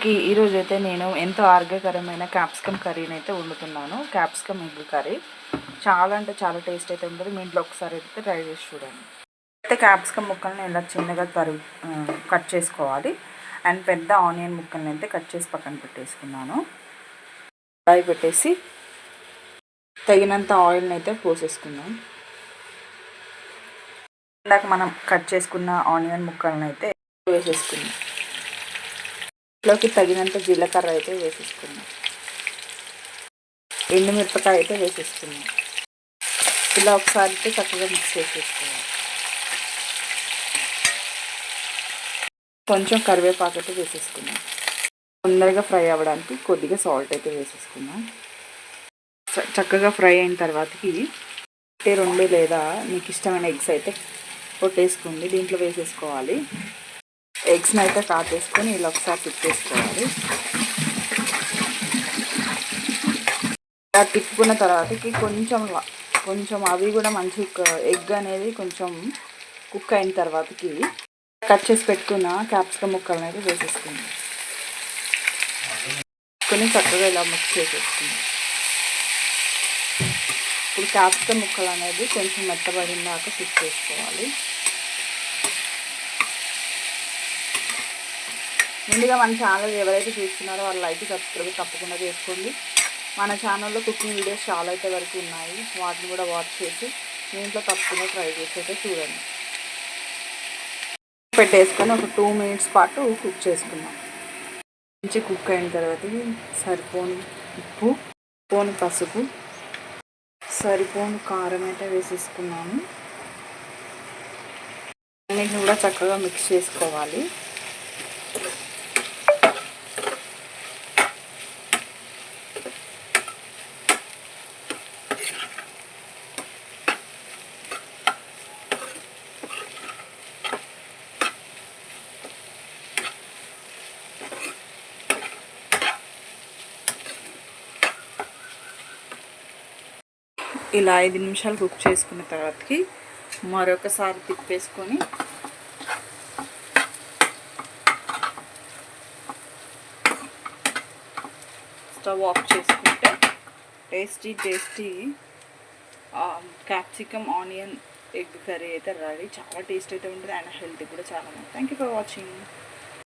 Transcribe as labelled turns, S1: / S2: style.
S1: ఈరోజు అయితే నేను ఎంతో ఆరోగ్యకరమైన క్యాప్సికమ్ కర్రీని అయితే వండుతున్నాను. క్యాప్సికమ్ ఎగ్ కర్రీ చాలా అంటే చాలా టేస్ట్ అయితే ఉంటుంది. మీ ఇంట్లో ఒకసారి అయితే ట్రై చేసి చూడండి. అయితే క్యాప్సికమ్ ముక్కల్ని ఇలా చిన్నగా కట్ చేసుకోవాలి. అండ్ పెద్ద ఆనియన్ ముక్కల్ని అయితే కట్ చేసి పక్కన పెట్టేసుకున్నాను. కడాయి పెట్టేసి తగినంత ఆయిల్ని అయితే పోసేసుకున్నాం. ఇందాక మనం కట్ చేసుకున్న ఆనియన్ ముక్కల్ని అయితే వేసేసుకున్నాం. ఇంట్లోకి తగినంత జీలకర్ర అయితే వేసేసుకున్నాం. ఎండుమిరపకాయ అయితే వేసేసుకున్నాం. ఇలా ఒకసారి అయితే చక్కగా మిక్స్ చేసేసుకోవాలి. కొంచెం కరివేపాకు అయితే వేసేసుకున్నాం. తొందరగా ఫ్రై అవ్వడానికి కొద్దిగా సాల్ట్ అయితే వేసేసుకున్నాం. చక్కగా ఫ్రై అయిన తర్వాతకి 2 లేదా మీకు ఇష్టమైన ఎగ్స్ అయితే కొట్టేసుకోండి. దీంట్లో వేసేసుకోవాలి. ఎగ్స్ని అయితే కాటేసుకొని ఇలా ఒకసారి తిప్పేసుకోవాలి. ఇలా తిప్పుకున్న తర్వాతకి కొంచెం అవి కూడా మంచి ఎగ్ అనేది కొంచెం కుక్ అయిన తర్వాతకి కట్ చేసి పెట్టుకున్న క్యాప్సికమ్ ముక్కలను అయితే వేసేసుకుందాం. చక్కగా ఇలా మిక్స్ చేసేసుకుందాం. ఇప్పుడు క్యాప్సికమ్ ముక్కలు అనేది కొంచెం మెత్తబడినాక కుక్ చేసుకోవాలి. ముందుగా మన ఛానల్ ఎవరైతే చూస్తున్నారో వాళ్ళు లైక్ సబ్స్క్రైబ్ తప్పకుండా చేసుకోండి. మన ఛానల్లో కుకింగ్ వీడియోస్ చాలా అయితే వరకు ఉన్నాయి. వాటిని కూడా వాచ్ చేసి మీ ఇంట్లో తప్పకుండా ట్రై చేసి అయితే చూడండి. పెట్టేసుకొని ఒక 2 మినిట్స్ పాటు కుక్ చేసుకున్నాం. మంచి కుక్ అయిన తర్వాత సరిపోని ఉప్పు, సరిపోని పసుపు, సరిపోని కారం అయితే వేసేసుకున్నాము. అన్నిటిని కూడా చక్కగా మిక్స్ చేసుకోవాలి. ఇలా 5 నిమిషాలు కుక్ చేసుకున్న తర్వాతకి మరొకసారి తిప్పేసుకొని స్టవ్ ఆఫ్ చేసుకుంటే tasty capsicum onion egg curry అయితే రెడీ. చాలా టేస్ట్ అయితే ఉంటుంది అండ్ హెల్తీ కూడా చాలా. Thank you for watching.